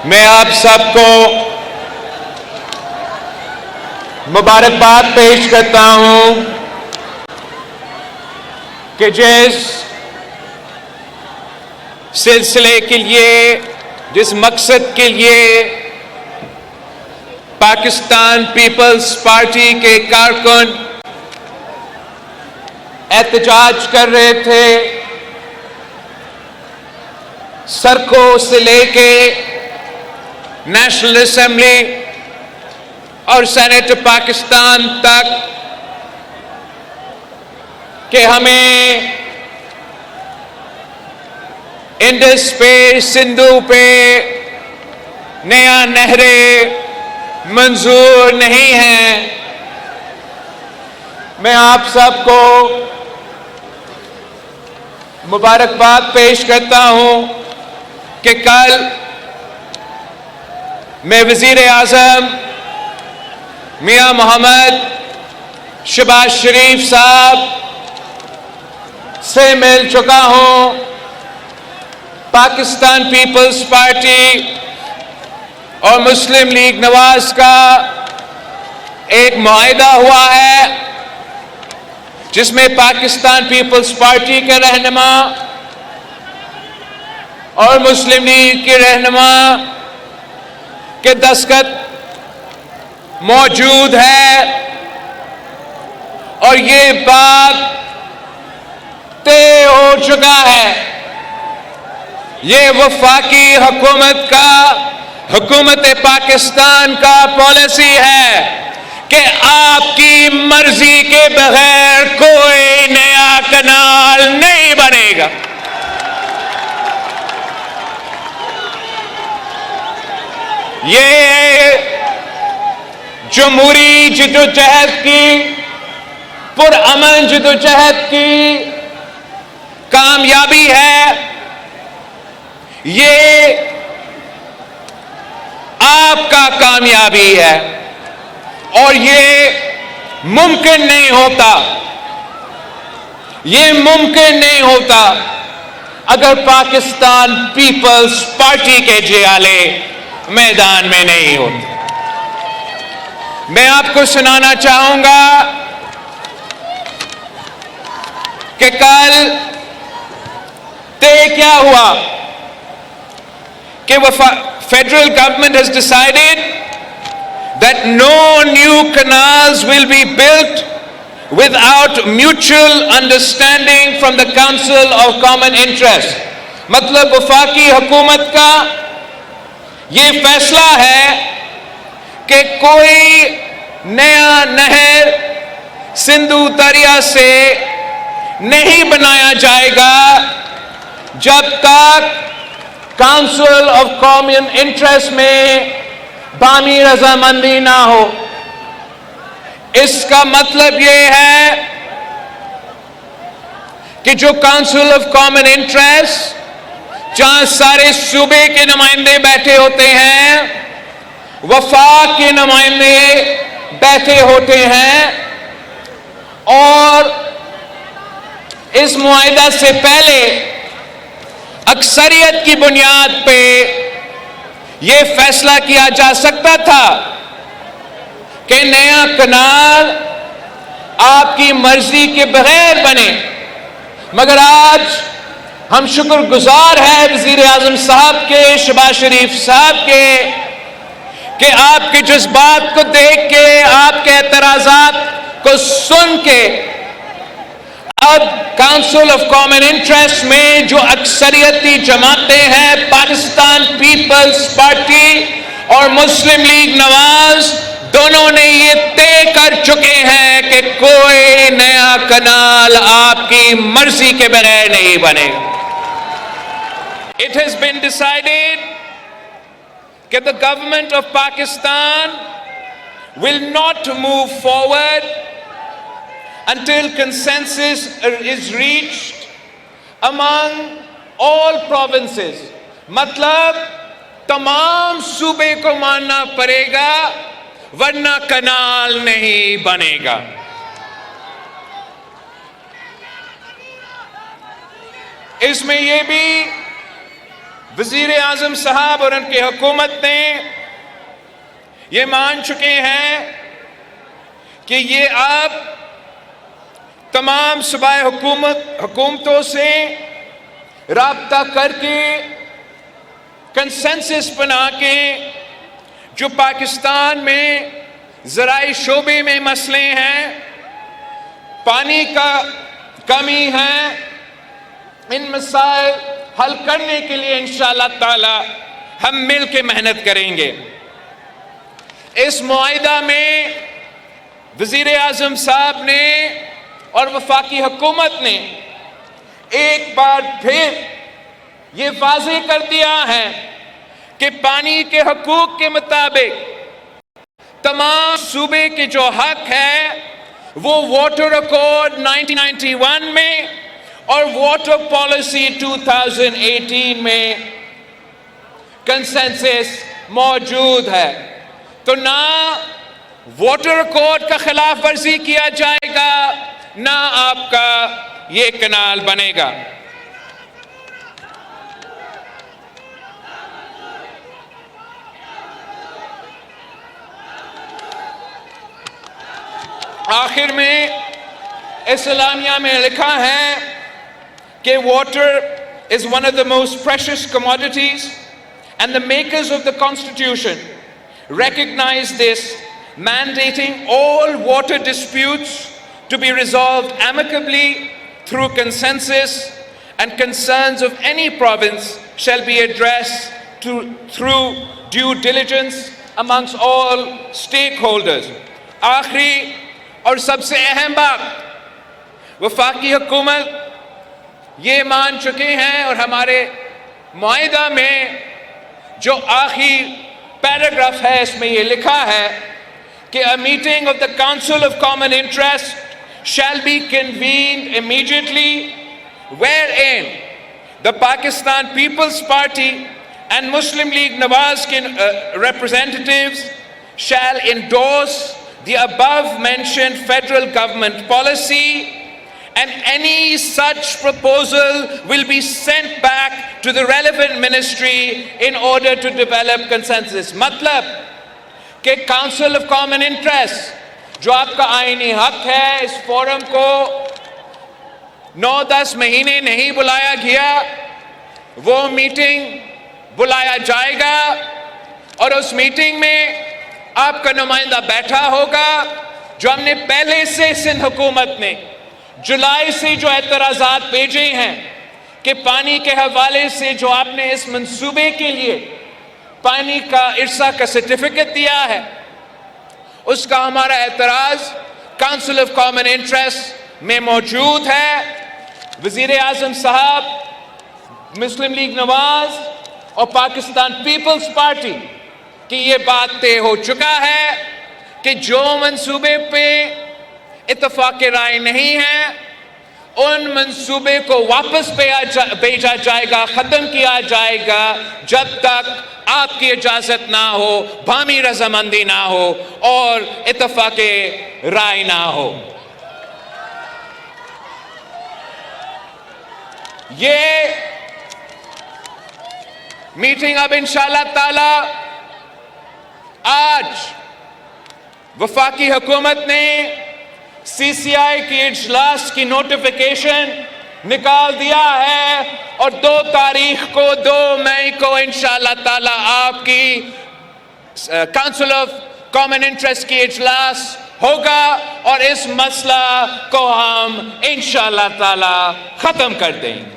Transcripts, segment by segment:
میں آپ سب کو مبارکباد پیش کرتا ہوں کہ جس سلسلے کے لیے، جس مقصد کے لیے پاکستان پیپلز پارٹی کے کارکن احتجاج کر رہے تھے، سڑکوں سے لے کے نیشنل اسمبلی اور سینٹ پاکستان تک، کہ ہمیں انڈس پہ، سندھو پہ نیا نہریں منظور نہیں ہیں، میں آپ سب کو مبارکباد پیش کرتا ہوں کہ کل میں وزیر اعظم میاں محمد شہباز شریف صاحب سے مل چکا ہوں۔ پاکستان پیپلز پارٹی اور مسلم لیگ نواز کا ایک معاہدہ ہوا ہے جس میں پاکستان پیپلز پارٹی کے رہنما اور مسلم لیگ کے رہنما کے دستخط موجود ہے، اور یہ بات طے ہو چکا ہے۔ یہ وفاقی حکومت کا، حکومت پاکستان کا پالیسی ہے کہ آپ کی مرضی کے بغیر کوئی نیا کنال نہیں بنے گا۔ یہ جمہوری جدوجہد کی، پرامن جدوجہد کی کامیابی ہے۔ یہ آپ کا کامیابی ہے، اور یہ ممکن نہیں ہوتا، یہ ممکن نہیں ہوتا اگر پاکستان پیپلز پارٹی کے جیالے میدان میں نہیں ہوتے۔ میں آپ کو سنانا چاہوں گا کہ کل طے کیا ہوا کہ federal government has decided that no new canals will be built without mutual understanding from the Council of Common Interest۔ مطلب وفاقی حکومت کا یہ فیصلہ ہے کہ کوئی نیا نہر سندھو دریا سے نہیں بنایا جائے گا جب تک کاؤنسل آف کامن انٹرسٹ میں باہمی رضامندی نہ ہو۔ اس کا مطلب یہ ہے کہ جو کاؤنسل آف کامن انٹرسٹ، جہاں سارے صوبے کے نمائندے بیٹھے ہوتے ہیں، وفاق کے نمائندے بیٹھے ہوتے ہیں، اور اس معاہدہ سے پہلے اکثریت کی بنیاد پہ یہ فیصلہ کیا جا سکتا تھا کہ نیا کنال آپ کی مرضی کے بغیر بنے، مگر آج ہم شکر گزار ہیں وزیر اعظم صاحب کے، شہباز شریف صاحب کے، کہ آپ کے جذبات کو دیکھ کے، آپ کے اعتراضات کو سن کے، اب کاؤنسل آف کامن انٹرسٹ میں جو اکثریتی جماعتیں ہیں، پاکستان پیپلز پارٹی اور مسلم لیگ نواز، دونوں نے یہ طے کر چکے ہیں کہ کوئی نیا کنال آپ کی مرضی کے بغیر نہیں بنے گا۔ It has been decided that the government of Pakistan will not move forward until consensus is reached among all provinces۔ مطلب تمام صوبے کو ماننا پڑے گا، ورنہ کنال نہیں بنے گا۔ اس میں یہ بھی وزیر اعظم صاحب اور ان کی حکومت نے یہ مان چکے ہیں کہ یہ آپ تمام صوبائی حکومتوں سے رابطہ کر کے کنسنسس بنا کے جو پاکستان میں زرعی شعبے میں مسئلے ہیں، پانی کا کمی ہے، ان مسائل حل کرنے کے لیے انشاءاللہ تعالی ہم مل کے محنت کریں گے۔ اس معاہدہ میں وزیر اعظم صاحب نے اور وفاقی حکومت نے ایک بار پھر یہ واضح کر دیا ہے کہ پانی کے حقوق کے مطابق تمام صوبے کے جو حق ہے وہ واٹر ایکٹ 1991 میں اور واٹر پالیسی 2018 میں کنسنسس موجود ہے۔ تو نہ واٹر ایکٹ کا خلاف ورزی کیا جائے گا، نہ آپ کا یہ کنال بنے گا۔ آخر میں اسلامیہ میں لکھا ہے کہ water is one of the most precious commodities and the makers of the Constitution recognize this, mandating all water disputes to be resolved amicably through consensus, and concerns of any province shall be addressed through due diligence amongst all stakeholders۔ آخری اور سب سے اہم بات، وفاقی حکومت یہ مان چکے ہیں اور ہمارے معاہدہ میں جو آخری پیراگراف ہے اس میں یہ لکھا ہے کہ a meeting of the Council of Common Interest shall be convened immediately wherein the Pakistan People's Party and Muslim League Nawaz representatives shall endorse the above mentioned federal government policy, and any such proposal will be sent back to the relevant ministry in order to develop consensus۔ مطلب کہ council of common interest جو آپ کا آئینی حق ہے، اس forum کو 9-10 مہینے نہیں بلایا گیا، وہ میٹنگ بلایا جائے گا اور اس میٹنگ میں آپ کا نمائندہ بیٹھا ہوگا۔ جو ہم نے پہلے سے سندھ حکومت نے جولائی سے جو اعتراضات بھیجے ہیں کہ پانی کے حوالے سے جو آپ نے اس منصوبے کے لیے پانی کا ارسا کا سرٹیفکیٹ دیا ہے، اس کا ہمارا اعتراض کاؤنسل آف کامن انٹرسٹ میں موجود ہے۔ وزیر اعظم صاحب، مسلم لیگ نواز اور پاکستان پیپلز پارٹی کی یہ بات طے ہو چکا ہے کہ جو منصوبے پہ اتفاق رائے نہیں ہے ان منصوبے کو واپس بھیجا جائے گا، ختم کیا جائے گا جب تک آپ کی اجازت نہ ہو، باہمی رضامندی نہ ہو اور اتفاق رائے نہ ہو۔ یہ میٹنگ اب انشاءاللہ تعالی آج وفاقی حکومت نے سی سی آئی کی اجلاس کی نوٹیفیکیشن نکال دیا ہے اور 2 تاریخ کو 2 مئی کو انشاءاللہ تعالی آپ کی کاؤنسل آف کامن انٹرسٹ کی اجلاس ہوگا اور اس مسئلہ کو ہم انشاءاللہ تعالی ختم کر دیں گے۔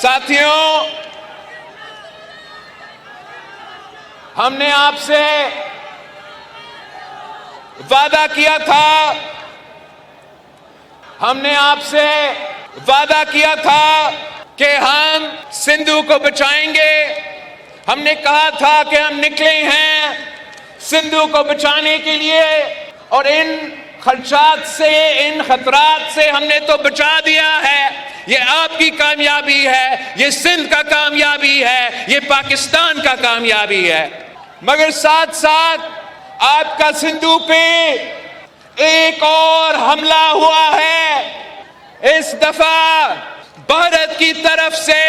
ساتھیوں، ہم نے آپ سے وعدہ کیا تھا، کہ ہم سندھو کو بچائیں گے۔ ہم نے کہا تھا کہ ہم نکلے ہیں سندھو کو بچانے کے لیے، اور ان خدشات سے، ان خطرات سے ہم نے تو بچا دیا ہے۔ یہ آپ کی کامیابی ہے، یہ سندھ کا کامیابی ہے، یہ پاکستان کا کامیابی ہے۔ مگر ساتھ ساتھ آپ کا سندھو پہ ایک اور حملہ ہوا ہے۔ اس دفعہ بھارت کی طرف سے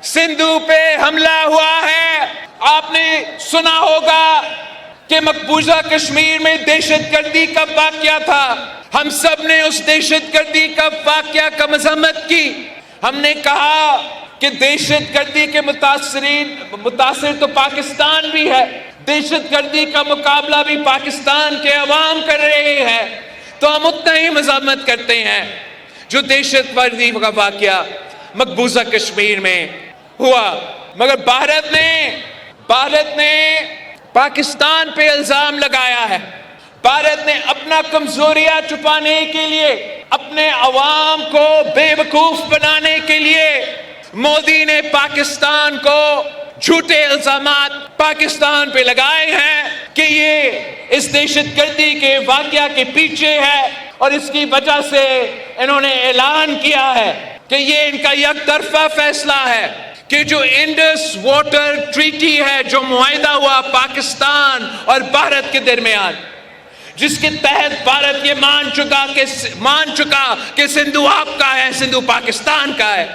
سندھو پہ حملہ ہوا ہے. آپ نے سنا ہوگا کہ مقبوضہ کشمیر میں دہشت گردی کا واقعہ تھا. ہم سب نے اس دہشت گردی کا واقعہ کا مذمت کی. ہم نے کہا کہ دہشت گردی کے متاثر تو پاکستان بھی ہے, دہشت گردی کا مقابلہ بھی پاکستان کے عوام کر رہے ہیں, تو ہم اتنا ہی مذمت کرتے ہیں جو دہشت گردی کا واقعہ مقبوضہ کشمیر میں ہوا. مگر بھارت نے پاکستان پہ الزام لگایا ہے. بھارت نے اپنا کمزوریاں چھپانے کے لیے, اپنے عوام کو بے وقوف بنانے کے لیے مودی نے پاکستان کو جھوٹے الزامات پاکستان پہ لگائے ہیں کہ یہ اس دہشت گردی کے واقعہ کے پیچھے ہے, اور اس کی وجہ سے انہوں نے اعلان کیا ہے کہ یہ ان کا یک طرفہ فیصلہ ہے کہ جو انڈس واٹر ٹریٹی ہے, جو معاہدہ ہوا پاکستان اور بھارت کے درمیان, جس کے تحت بھارت یہ مان چکا کہ سندھو آپ کا ہے, سندھو پاکستان کا ہے,